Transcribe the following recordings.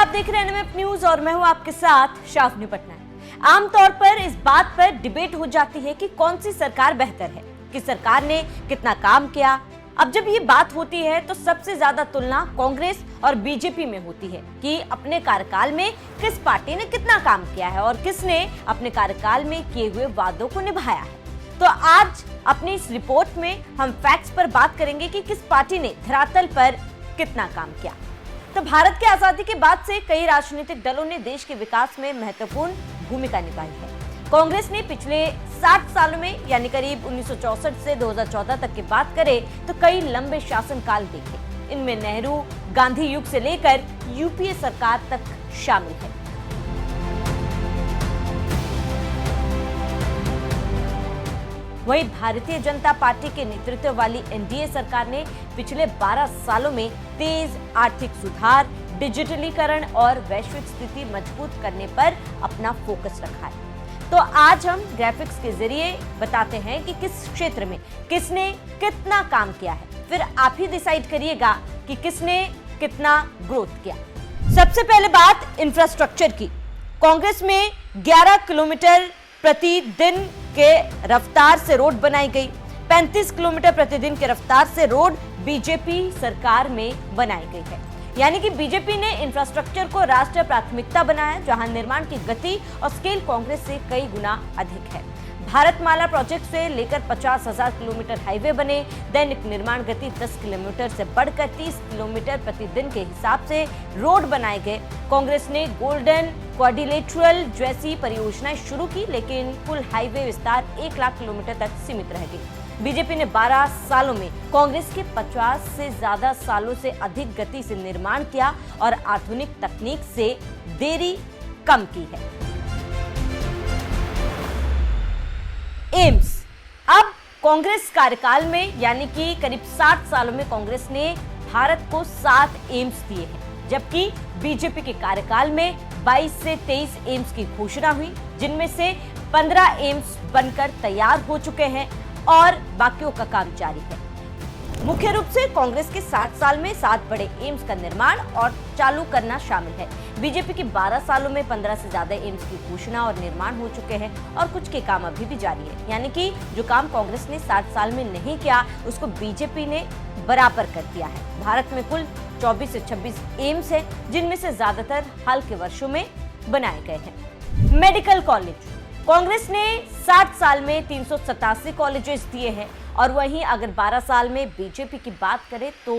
आप देख रहे हैं एनएमएफ न्यूज और मैं हूं आपके साथ शाफनी पटनायक। आमतौर पर इस बात पर डिबेट हो जाती है कि कौन सी सरकार बेहतर है, कि सरकार ने कितना काम किया। अब जब ये बात होती है तो सबसे ज्यादा तुलना कांग्रेस और बीजेपी में होती है कि अपने कार्यकाल में किस पार्टी ने कितना काम किया है और किसने अपने कार्यकाल में किए हुए वादों को निभाया है। तो आज अपनी इस रिपोर्ट में हम फैक्ट्स पर बात करेंगे कि किस पार्टी ने धरातल पर कितना काम किया। तो भारत की आजादी के बाद से कई राजनीतिक दलों ने देश के विकास में महत्वपूर्ण भूमिका निभाई है। कांग्रेस ने पिछले 60 सालों में यानी करीब 1964 से 2014 तक की बात करें तो कई लंबे शासनकाल देखे। इनमें नेहरू गांधी युग से लेकर यूपीए सरकार तक शामिल है। वहीं भारतीय जनता पार्टी के नेतृत्व वाली एनडीए सरकार ने पिछले 12 सालों में तेज आर्थिक सुधार, डिजिटलीकरण और वैश्विक स्थिति मजबूत करने पर अपना फोकस रखा है। तो आज हम ग्राफिक्स के जरिए बताते हैं कि किस क्षेत्र में किसने कितना काम किया है। फिर आप ही डिसाइड करिएगा कि किसने कितना ग्रोथ किया। सबसे पहले बात इंफ्रास्ट्रक्चर की। कांग्रेस में 11 किलोमीटर प्रतिदिन के रफ्तार से रोड बनाई गई। 35 किलोमीटर प्रतिदिन के रफ्तार से रोड बीजेपी सरकार में बनाई गई है। यानी कि बीजेपी ने इंफ्रास्ट्रक्चर को राष्ट्रीय प्राथमिकता बनाया, जहां निर्माण की गति और स्केल कांग्रेस से कई गुना अधिक है। भारतमाला प्रोजेक्ट से लेकर 50,000 किलोमीटर हाईवे बने। दैनिक निर्माण गति 10 किलोमीटर से बढ़कर 30 किलोमीटर प्रतिदिन के हिसाब से रोड बनाए गए। कांग्रेस ने गोल्डन क्वाड्रिलेटरल जैसी परियोजनाएं शुरू की, लेकिन कुल हाईवे विस्तार 1 लाख किलोमीटर तक सीमित रह गई। बीजेपी ने 12 सालों में कांग्रेस के 50 से ज्यादा सालों से अधिक गति से निर्माण किया और आधुनिक तकनीक से देरी कम की है। एम्स। अब कांग्रेस कार्यकाल में यानी कि करीब 60 सालों में कांग्रेस ने भारत को 7 एम्स दिए हैं, जबकि बीजेपी के कार्यकाल में 22 से 23 एम्स की घोषणा हुई, जिनमें से 15 एम्स बनकर तैयार हो चुके हैं और बाकियों का काम जारी है। मुख्य रूप से कांग्रेस के 60 साल में 7 बड़े एम्स का निर्माण और चालू करना शामिल है। बीजेपी की 12 सालों में 15 से ज्यादा एम्स की घोषणा और निर्माण हो चुके हैं और कुछ के काम अभी भी जारी है। यानी कि जो काम कांग्रेस ने 60 साल में नहीं किया, उसको बीजेपी ने बराबर कर दिया है। भारत में कुल 24 से 26 एम्स है, जिनमें से ज्यादातर हाल के वर्षों में बनाए गए हैं। Medical college. कांग्रेस ने 60 साल में 387 कॉलेजेस दिए हैं और वहीं अगर 12 साल में बीजेपी की बात करें तो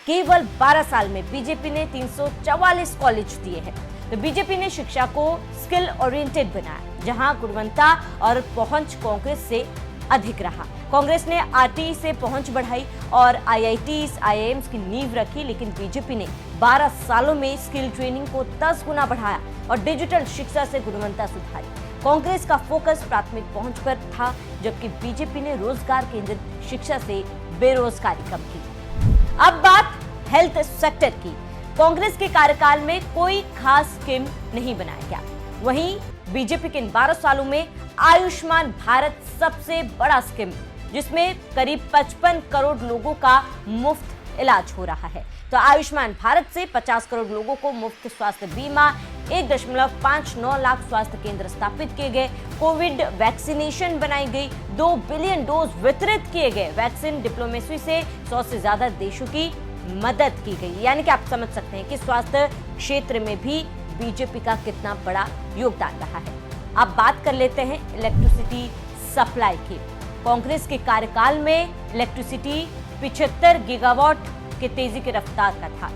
केवल 12 साल में बीजेपी ने 344 कॉलेज दिए हैं। तो बीजेपी ने शिक्षा को स्किल ओरिएंटेड बनाया, जहां गुणवत्ता और पहुंच कांग्रेस से अधिक रहा। कांग्रेस ने आरटीई से पहुंच बढ़ाई और आईआईटीज, आईआईएम्स की नींव रखी, लेकिन बीजेपी ने 12 सालों में स्किल ट्रेनिंग को 10 गुना बढ़ाया और डिजिटल शिक्षा से गुणवत्ता सुधारी। कांग्रेस का फोकस प्राथमिक पहुंच पर था, जबकि बीजेपी ने रोजगार केंद्रित शिक्षा से बेरोजगारी कम की। अब बात हेल्थ सेक्टर की। कांग्रेस के कार्यकाल में कोई खास स्कीम नहीं बनाया गया। वहीं बीजेपी के इन 12 सालों में आयुष्मान भारत सबसे बड़ा स्कीम, जिसमें करीब 55 करोड़ लोगों का मुफ्त इलाज हो रहा है। तो आयुष्मान भारत से 50 करोड़ लोगों को मुफ्त स्वास्थ्य बीमा, 1.59 लाख स्वास्थ्य केंद्र स्थापित किए गए, कोविड वैक्सीनेशन बनाई गई, 2 बिलियन डोज वितरित किए गए, वैक्सीन डिप्लोमेसी से 100 से ज्यादा देशों की मदद की गई। यानी कि आप समझ सकते हैं कि स्वास्थ्य क्षेत्र में भी बीजेपी का कितना बड़ा योगदान रहा है। अब बात कर लेते हैं इलेक्ट्रिसिटी सप्लाई की। कांग्रेस के कार्यकाल में इलेक्ट्रिसिटी 75 गीगावाट के तेजी की रफ्तार का था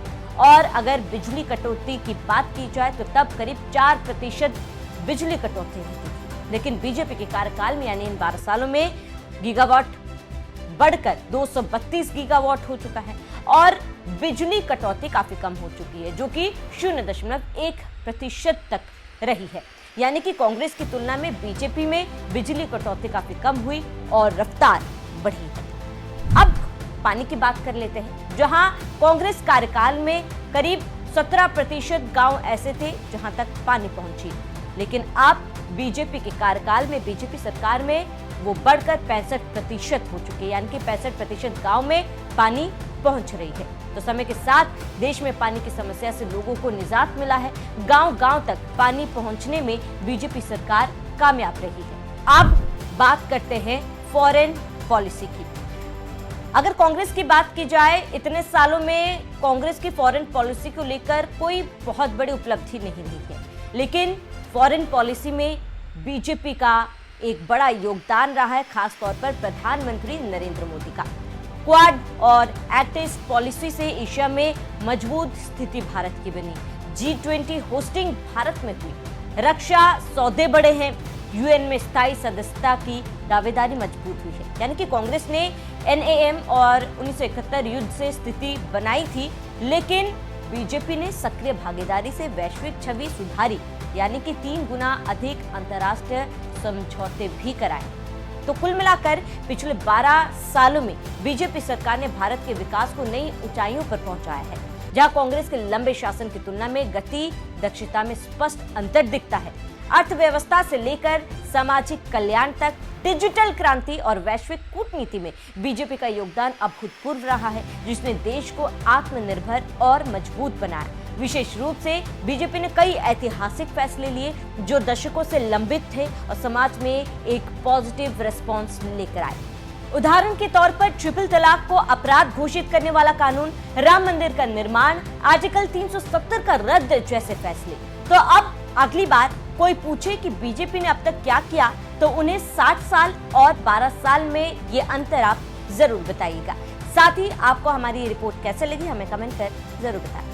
और अगर बिजली कटौती की बात की जाए तो तब करीब 4% बिजली कटौती रहती थी। लेकिन बीजेपी के कार्यकाल में यानी इन 12 सालों में गीगावाट बढ़कर 232 गीगावाट हो चुका है और बिजली कटौती काफी कम हो चुकी है, जो कि 0.1% तक रही है। यानी कि कांग्रेस की तुलना में बीजेपी में बिजली कटौती काफी कम हुई और रफ्तार बढ़ी है। अब पानी की बात कर लेते हैं, जहां कांग्रेस कार्यकाल में करीब 17% गांव ऐसे थे जहां तक पानी पहुंची, लेकिन अब बीजेपी के कार्यकाल में, बीजेपी सरकार में वो बढ़कर 65% हो चुके हैं। यानी कि 65% गांव में पानी पहुंच रही है। तो समय के साथ देश में पानी की समस्या से लोगों को निजात मिला है। गांव-गांव तक पानी पहुंचने में बीजेपी सरकार कामयाब रही है। अब बात करते हैं फॉरेन पॉलिसी की। अगर कांग्रेस की बात की जाए, इतने सालों में कांग्रेस की फॉरेन पॉलिसी को लेकर कोई बहुत बड़ी उपलब्धि नहीं रही है, लेकिन फॉरेन पॉलिसी में बीजेपी का एक बड़ा योगदान रहा है, खासतौर पर प्रधानमंत्री नरेंद्र मोदी का। क्वाड और एक्ट ईस्ट पॉलिसी से एशिया में मजबूत स्थिति भारत की बनी। G20 होस्टिंग भारत में हुई, रक्षा सौदे बढ़े हैं, यूएन में स्थायी सदस्यता की दावेदारी मजबूत हुई है। यानी कि कांग्रेस ने NAM और 1971 युद्ध से स्थिति बनाई थी, लेकिन बीजेपी ने सक्रिय भागीदारी से वैश्विक छवि सुधारी, यानी कि 3 गुना अधिक अंतर्राष्ट्रीय समझौते भी कराए। तो कुल मिलाकर पिछले 12 सालों में बीजेपी सरकार ने भारत के विकास को नई ऊंचाइयों पर पहुंचाया है। जहां कांग्रेस के लंबे शासन की तुलना में गति दक्षता में स्पष्ट अंतर दिखता है। अर्थव्यवस्था से लेकर सामाजिक कल्याण तक, डिजिटल क्रांति और वैश्विक कूटनीति में बीजेपी का योगदान अभूतपूर्व रहा है, जिसने देश को आत्मनिर्भर और मजबूत बनाया। विशेष रूप से बीजेपी ने कई ऐतिहासिक फैसले लिए जो दशकों से लंबित थे और समाज में एक पॉजिटिव रिस्पॉन्स लेकर आए। उदाहरण के तौर पर ट्रिपल तलाक को अपराध घोषित करने वाला कानून, राम मंदिर का निर्माण, आर्टिकल 370 का रद्द जैसे फैसले। तो अब अगली बार कोई पूछे कि बीजेपी ने अब तक क्या किया, तो उन्हें 60 साल और 12 साल में ये अंतर आप जरूर बताइएगा। साथ ही आपको हमारी ये रिपोर्ट कैसे लगी, हमें कमेंट कर जरूर बताएं।